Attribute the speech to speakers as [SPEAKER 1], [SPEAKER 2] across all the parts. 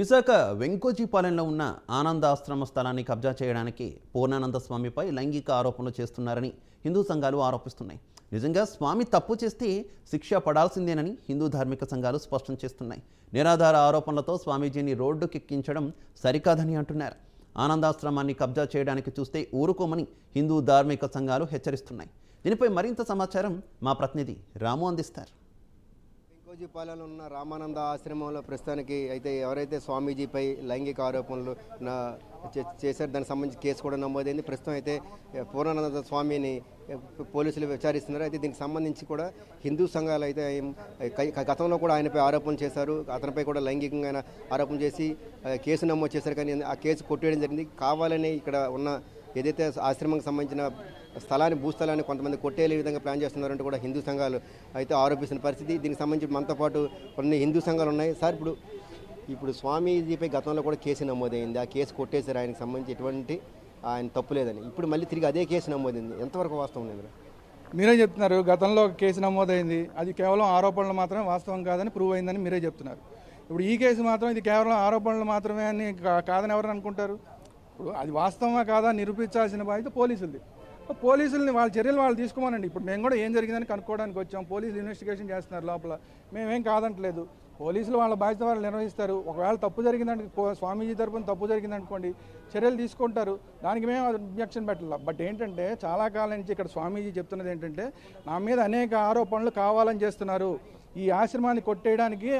[SPEAKER 1] విశాఖ వెంకోజీపాలెంలో ఉన్న ఆనందాశ్రమ స్థలాన్ని కబ్జా చేయడానికి పూర్ణానంద స్వామిపై లైంగిక ఆరోపణలు చేస్తున్నారని హిందూ సంఘాలు ఆరోపిస్తున్నాయి. నిజంగా స్వామి తప్పు చేస్తే శిక్ష పడాల్సిందేనని హిందూ ధార్మిక సంఘాలు స్పష్టం చేస్తున్నాయి. నిరాధార ఆరోపణలతో స్వామీజీని రోడ్డుకెక్కించడం సరికాదని అంటున్నారు. ఆనందాశ్రమాన్ని కబ్జా చేయడానికి చూస్తే ఊరుకోమని హిందూ ధార్మిక సంఘాలు హెచ్చరిస్తున్నాయి. దీనిపై మరింత సమాచారం మా ప్రతినిధి రాము అందిస్తారు.
[SPEAKER 2] వెంకోజీపాలెంలో ఉన్న రామానంద ఆశ్రమంలో ప్రస్తుతానికి అయితే ఎవరైతే స్వామీజీపై లైంగిక ఆరోపణలు చేశారు దానికి సంబంధించి కేసు కూడా నమోదైంది. ప్రస్తుతం అయితే పూర్ణానంద స్వామిని పోలీసులు విచారిస్తున్నారు. అయితే దీనికి సంబంధించి కూడా హిందూ సంఘాలు అయితే గతంలో కూడా ఆయనపై ఆరోపణలు చేశారు. అతనిపై కూడా లైంగికంగా ఆరోపణ చేసి కేసు నమోదు చేశారు. కానీ ఆ కేసు కొట్టేయడం జరిగింది. కావాలని ఇక్కడ ఉన్న ఏదైతే ఆశ్రమంకి సంబంధించిన భూస్థలాన్ని కొంతమంది కొట్టేలే విధంగా ప్లాన్ చేస్తున్నారంటూ కూడా హిందూ సంఘాలు అయితే ఆరోపిస్తున్న పరిస్థితి. దీనికి సంబంధించి మనతో పాటు కొన్ని హిందూ సంఘాలు ఉన్నాయి. సార్, ఇప్పుడు స్వామీజీపై గతంలో కూడా కేసు నమోదైంది. ఆ కేసు కొట్టేశారు. ఆయనకు సంబంధించి ఎటువంటి ఆయన తప్పు లేదని. ఇప్పుడు మళ్ళీ తిరిగి అదే కేసు నమోదైంది. ఎంతవరకు వాస్తవం లేదు?
[SPEAKER 3] మీరే చెప్తున్నారు గతంలో కేసు నమోదైంది, అది కేవలం ఆరోపణలు మాత్రమే, వాస్తవం కాదని ప్రూవ్ అయిందని మీరే చెప్తున్నారు. ఇప్పుడు ఈ కేసు మాత్రం ఇది కేవలం ఆరోపణలు మాత్రమే అని కాదని ఎవరు అనుకుంటారు? ఇప్పుడు అది వాస్తవమా కాదా నిరూపించాల్సిన బాధ్యత పోలీసులది. పోలీసుల్ని వాళ్ళ చర్యలు వాళ్ళు తీసుకోమనండి. ఇప్పుడు మేము కూడా ఏం జరిగిందని కనుక్కోవడానికి వచ్చాం. పోలీసులు ఇన్వెస్టిగేషన్ చేస్తున్నారు లోపల, మేమేం కాదంటలేదు. పోలీసులు వాళ్ళ బాధ్యత వాళ్ళు నిర్వహిస్తారు. ఒకవేళ తప్పు జరిగిందంటే స్వామీజీ తరపున తప్పు జరిగిందనుకోండి, చర్యలు తీసుకుంటారు. దానికి మేము అబ్జెక్షన్ పెట్టాలి. బట్ ఏంటంటే చాలా కాలం నుంచి ఇక్కడ స్వామీజీ చెప్తున్నది ఏంటంటే, నా మీద అనేక ఆరోపణలు కావాలని చేస్తున్నారు, ఈ ఆశ్రమాన్ని కొట్టేయడానికి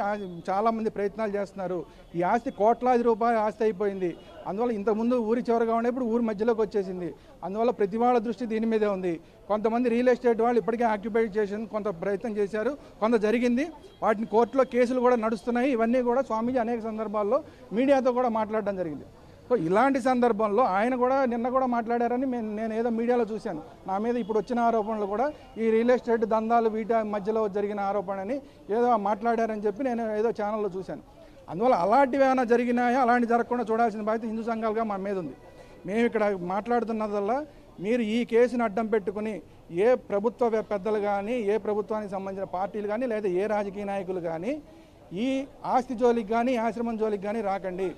[SPEAKER 3] చాలామంది ప్రయత్నాలు చేస్తున్నారు, ఈ ఆస్తి కోట్లాది రూపాయల ఆస్తి అయిపోయింది, అందువల్ల ఇంతకుముందు ఊరి చివరగా ఉండే ఇప్పుడు ఊరి మధ్యలోకి వచ్చేసింది, అందువల్ల ప్రతి వాళ్ళ దృష్టి దీని మీదే ఉంది. కొంతమంది రియల్ ఎస్టేట్ వాళ్ళు ఇప్పటికే ఆక్యుపై చేసి కొంత ప్రయత్నం చేశారు, కొంత జరిగింది, వాటిని కోర్టులో కేసులు కూడా నడుస్తున్నాయి. ఇవన్నీ కూడా స్వామీజీ అనేక సందర్భాల్లో మీడియాతో కూడా మాట్లాడడం జరిగింది. సో ఇలాంటి సందర్భంలో ఆయన కూడా నిన్న కూడా మాట్లాడారని నేను ఏదో మీడియాలో చూశాను. నా మీద ఇప్పుడు వచ్చిన ఆరోపణలు కూడా ఈ రియల్ ఎస్టేట్ దందాలు వీటి మధ్యలో జరిగిన ఆరోపణ అని ఏదో మాట్లాడారని చెప్పి నేను ఏదో ఛానల్లో చూశాను. అందువల్ల అలాంటివి ఏమైనా జరిగినాయో అలాంటి జరగకుండా చూడాల్సిన బాధ్యత హిందూ సంఘాలుగా మా మీద ఉంది. మేము ఇక్కడ మాట్లాడుతున్నదల్లా మీరు ఈ కేసును అడ్డం పెట్టుకుని ఏ ప్రభుత్వ పెద్దలు కానీ, ఏ ప్రభుత్వానికి సంబంధించిన పార్టీలు కానీ, లేదా ఏ రాజకీయ నాయకులు కానీ ఈ ఆస్తి జోలికి కానీ ఆశ్రమం జోలికి కానీ రాకండి.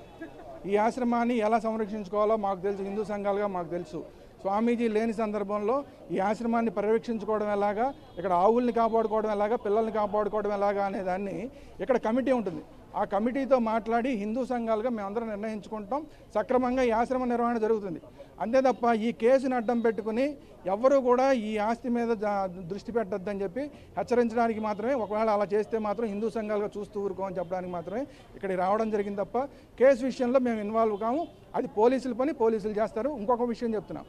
[SPEAKER 3] ఈ ఆశ్రమాన్ని ఎలా సంరక్షించుకోవాలో మాకు తెలుసు, హిందూ సంఘాలుగా మాకు తెలుసు. స్వామీజీ లేని సందర్భంలో ఈ ఆశ్రమాన్ని పర్యవేక్షించుకోవడం ఎలాగా, ఇక్కడ ఆవుల్ని కాపాడుకోవడం ఎలాగా, పిల్లల్ని కాపాడుకోవడం ఎలాగా అనే దాన్ని ఇక్కడ కమిటీ ఉంటుంది. ఆ కమిటీతో మాట్లాడి హిందూ సంఘాలుగా మేమందరం నిర్ణయించుకుంటాం. సక్రమంగా ఈ ఆశ్రమ నిర్వహణ జరుగుతుంది. అంతే తప్ప ఈ కేసును అడ్డం పెట్టుకుని ఎవ్వరూ కూడా ఈ ఆస్తి మీద దృష్టి పెట్టద్దని చెప్పి హెచ్చరించడానికి మాత్రమే, ఒకవేళ అలా చేస్తే మాత్రం హిందూ సంఘాలుగా చూస్తూ ఊరుకోమని చెప్పడానికి మాత్రమే ఇక్కడికి రావడం జరిగింది తప్ప కేసు విషయంలో మేము ఇన్వాల్వ్ కాము. అది పోలీసుల పని, పోలీసులు చేస్తారు. ఇంకొక విషయం చెప్తున్నాం,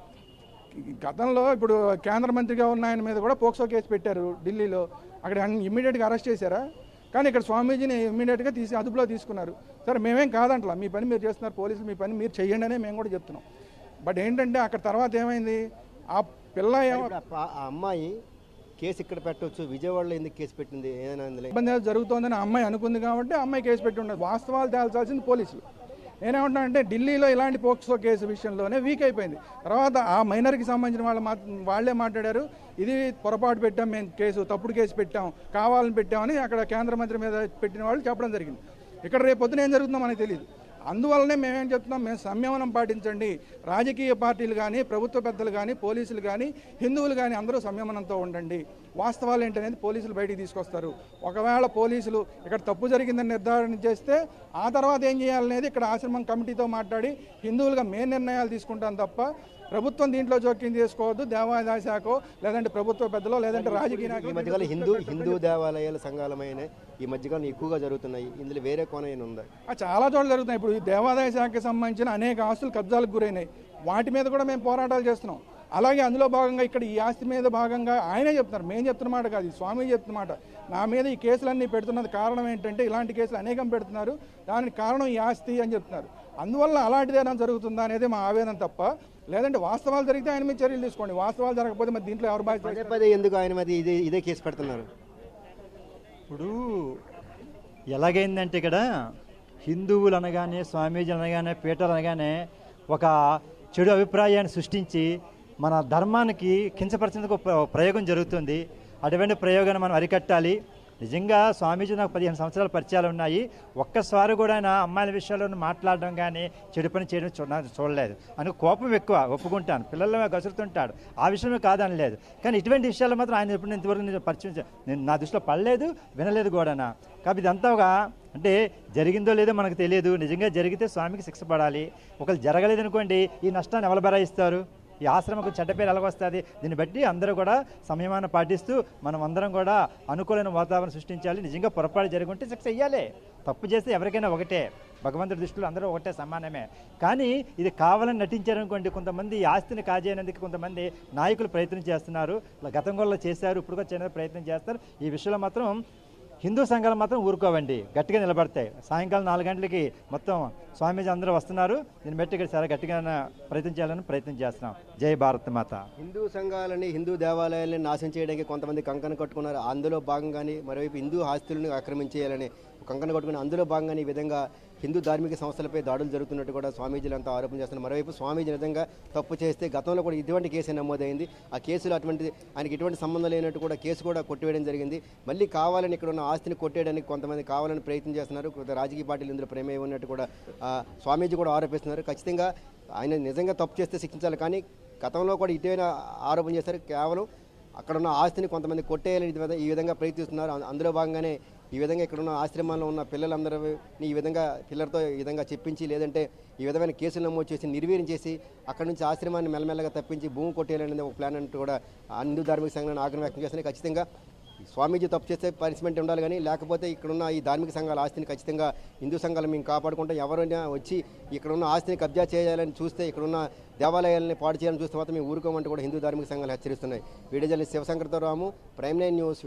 [SPEAKER 3] గతంలో ఇప్పుడు కేంద్ర మంత్రిగా ఉన్న ఆయన మీద కూడా పోక్సో కేసు పెట్టారు ఢిల్లీలో. అక్కడ ఇమ్మీడియట్గా అరెస్ట్ చేశారా? కానీ ఇక్కడ స్వామీజీని ఇమ్మీడియట్గా అదుపులో తీసుకున్నారు. సరే, మేమేం కాదంటలా, మీ పని మీరు చేస్తున్నారు, పోలీసులు మీ పని మీరు చెయ్యండి అనే మేము కూడా చెప్తున్నాం. బట్ ఏంటంటే అక్కడ తర్వాత ఏమైంది, ఆ పిల్ల
[SPEAKER 2] ఆ అమ్మాయి కేసు ఇక్కడ పెట్టవచ్చు, విజయవాడలో ఎందుకు కేసు పెట్టింది, ఏదైనా
[SPEAKER 3] ఇబ్బంది జరుగుతుందని అమ్మాయి అనుకుంది కాబట్టి అమ్మాయి కేసు పెట్టి ఉండదు. వాస్తవాలు తేల్చాల్సింది పోలీసులు. నేనేమంటున్నానంటే ఢిల్లీలో ఇలాంటి పోక్సో కేసు విషయంలోనే వీక్ అయిపోయింది. తర్వాత ఆ మైనర్కి సంబంధించిన వాళ్ళే మాట్లాడారు, ఇది పొరపాటు పెట్టాం, మేము కేసు తప్పుడు కేసు పెట్టాం, కావాలని పెట్టామని అక్కడ కేంద్ర మంత్రి మీద పెట్టిన వాళ్ళు చెప్పడం జరిగింది. ఇక్కడ రేపు పొద్దున ఏం జరుగుతుందో మనకు తెలియదు. అందువల్లనే మేమేం చెప్తున్నాం, మేము సంయమనం పాటించండి. రాజకీయ పార్టీలు కానీ, ప్రభుత్వ పెద్దలు కానీ, పోలీసులు కానీ, హిందువులు కానీ అందరూ సంయమనంతో ఉండండి. వాస్తవాలు ఏంటనేది పోలీసులు బయటికి తీసుకొస్తారు. ఒకవేళ పోలీసులు ఇక్కడ తప్పు జరిగిందని నిర్ధారణ చేస్తే ఆ తర్వాత ఏం చేయాలనేది ఇక్కడ ఆశ్రమం కమిటీతో మాట్లాడి హిందువులుగా మేము నిర్ణయాలు తీసుకుంటాం తప్ప ప్రభుత్వం దీంట్లో జోక్యం చేసుకోవద్దు. దేవాదాయ శాఖ లేదంటే ప్రభుత్వ పెద్దలో లేదంటే రాజకీయ
[SPEAKER 2] ఈ మధ్యకాలం హిందూ దేవాలయాల సంఘాలమైన ఈ మధ్యకాలం ఎక్కువగా జరుగుతున్నాయి. ఇందులో వేరే కోణం ఉందా?
[SPEAKER 3] చాలా చోట్ల జరుగుతున్నాయి. ఇప్పుడు ఈ దేవాదాయ శాఖకి సంబంధించిన అనేక ఆస్తులు కబ్జాలకు గురైనాయి. వాటి మీద కూడా మేము పోరాటాలు చేస్తున్నాం. అలాగే అందులో భాగంగా ఇక్కడ ఈ ఆస్తి మీద భాగంగా ఆయనే చెప్తున్నారు, మేము చెప్తున్నమాట కాదు, స్వామి చెప్తున్నమాట. నా మీద ఈ కేసులన్నీ పెడుతున్నది కారణం ఏంటంటే ఇలాంటి కేసులు అనేకం పెడుతున్నారు, దానికి కారణం ఈ ఆస్తి అని చెప్తున్నారు. అందువల్ల అలాంటిదేనా జరుగుతుందా అనేది మా ఆవేదన తప్ప, లేదంటే వాస్తవాలు జరిగితే ఆయన మీద చర్యలు తీసుకోండి. వాస్తవాలు జరగకపోతే మరి దీంట్లో ఎవరు బాధ్యత?
[SPEAKER 2] ఎందుకు ఆయన మీద ఇదే కేసు పెడుతున్నారు?
[SPEAKER 4] ఇప్పుడు ఎలాగైందంటే ఇక్కడ హిందువులు అనగానే, స్వామీజీలు అనగానే, పీఠాలు అనగానే ఒక చెడు అభిప్రాయాన్ని సృష్టించి మన ధర్మానికి కించపరిచేందుకు ప్రయోగం జరుగుతుంది. అటువంటి ప్రయోగాన్ని మనం అరికట్టాలి. నిజంగా స్వామీజీ నాకు 15 సంవత్సరాల పరిచయాలు ఉన్నాయి. ఒక్కసారి కూడా ఆయన అమ్మాయిల విషయాల్లో మాట్లాడడం కానీ చెడు పని చేయడం చూడలేదు. అని కోపం ఎక్కువ, ఒప్పుకుంటాను. పిల్లల గసురుతుంటాడు, ఆ విషయమే కాదనలేదు. కానీ ఇటువంటి విషయాలు మాత్రం ఆయన ఎప్పుడు ఇంతవరకు నేను పరిచయం నేను నా దృష్టిలో పడలేదు, వినలేదు కూడా. కాబట్టి ఇదంతా ఒక అంటే జరిగిందో లేదో మనకు తెలియదు. నిజంగా జరిగితే స్వామికి శిక్ష పడాలి. ఒకవేళ జరగలేదనుకోండి, ఈ నష్టాన్ని ఎవరు భరాయిస్తారు? ఈ ఆశ్రమకు చెడ్డ పేరు ఎలాగొస్తుంది? దీన్ని బట్టి అందరూ కూడా సంయమాన్ని పాటిస్తూ మనం అందరం కూడా అనుకూలమైన వాతావరణం సృష్టించాలి. నిజంగా పొరపాటు జరుగుంటే శిక్ష వెయ్యాలి. తప్పు చేస్తే ఎవరికైనా ఒకటే, భగవంతుడి దృష్టిలో అందరూ ఒకటే, సమానమే. కానీ ఇది కావాలని నటించారనుకోండి, కొంతమంది ఈ ఆస్తిని కాజేయనందుకు కొంతమంది నాయకులు ప్రయత్నం చేస్తున్నారు. గతంలో చేశారు, ఇప్పుడు కూడా చిన్న ప్రయత్నం చేస్తారు. ఈ విషయంలో మాత్రం హిందూ సంఘాలు మాత్రం ఊరుకోవండి, గట్టిగా నిలబడతాయి. సాయంకాలం 4 గంటలకి మొత్తం స్వామీజీ అందరూ వస్తున్నారు. దీన్ని బట్టి ఇక్కడ చాలా గట్టిగా ప్రయత్నం చేయాలని ప్రయత్నం చేస్తున్నాం. జై భారత్ మాత.
[SPEAKER 2] హిందూ సంఘాలని, హిందూ దేవాలయాలని నాశనం చేయడానికి కొంతమంది కంకణ కట్టుకున్నారు. అందులో భాగంగానే మరోవైపు హిందూ ఆస్తులను ఆక్రమించేయాలని కంకణ కట్టుకుని అందులో భాగంగానే ఈ విధంగా హిందూ ధార్మిక సంస్థలపై దాడులు జరుగుతున్నట్టు కూడా స్వామీజీలంతా ఆరోపణ చేస్తున్నారు. మరోవైపు స్వామీజీ నిజంగా తప్పు చేస్తే గతంలో కూడా ఇటువంటి కేసు నమోదైంది. ఆ కేసులో అటువంటి ఆయనకి ఎటువంటి సంబంధం లేనట్టు కూడా కేసు కూడా కొట్టివేయడం జరిగింది. మళ్ళీ కావాలని ఇక్కడ ఉన్న ఆస్తిని కొట్టేయడానికి కొంతమంది కావాలని ప్రయత్నం చేస్తున్నారు. రాజకీయ పార్టీలు ఇందులో ప్రేమ ఉన్నట్టు కూడా స్వామీజీ కూడా ఆరోపిస్తున్నారు. ఖచ్చితంగా ఆయన నిజంగా తప్పు చేస్తే శిక్షించాలి. కానీ గతంలో కూడా ఇటీవల ఆరోపణ చేశారు. కేవలం అక్కడ ఉన్న ఆస్తిని కొంతమంది కొట్టేయాలని ఈ విధంగా ప్రయత్నిస్తున్నారు. అందులో భాగంగానే ఈ విధంగా ఇక్కడ ఉన్న ఆశ్రమాల్లో ఉన్న పిల్లలందరినీ ఈ విధంగా పిల్లలతో ఈ విధంగా చెప్పించి, లేదంటే ఈ విధమైన కేసులు నమోదు చేసి నిర్వీర్యం చేసి అక్కడ నుంచి ఆశ్రమాన్ని మెల్లమెల్లగా తప్పించి భూమి కొట్టేయాలనేది ఒక ప్లాన్ అంటూ కూడా హిందూ ధార్మిక సంఘాన్ని ఆగ్రహం వ్యక్తం చేస్తున్నాయి. ఖచ్చితంగా స్వామీజీ తప్పు చేస్తే పనిష్మెంట్ ఉండాలి. కానీ లేకపోతే ఇక్కడున్న ఈ ధార్మిక సంఘాల ఆస్తిని ఖచ్చితంగా హిందూ సంఘాలు మేము కాపాడుకుంటాం. ఎవరైనా వచ్చి ఇక్కడున్న ఆస్తిని కబ్జా చేయాలని చూస్తే, ఇక్కడున్న దేవాలయాలని పాడు చేయాలని చూస్తే మాత్రం మేము ఊరుకోమంటూ కూడా హిందూ ధార్మిక సంఘాలు హెచ్చరిస్తున్నాయి. వీడియో జర్నలిస్ట్ శివశంకర్తో రాము, ప్రైమ్ 9 న్యూస్.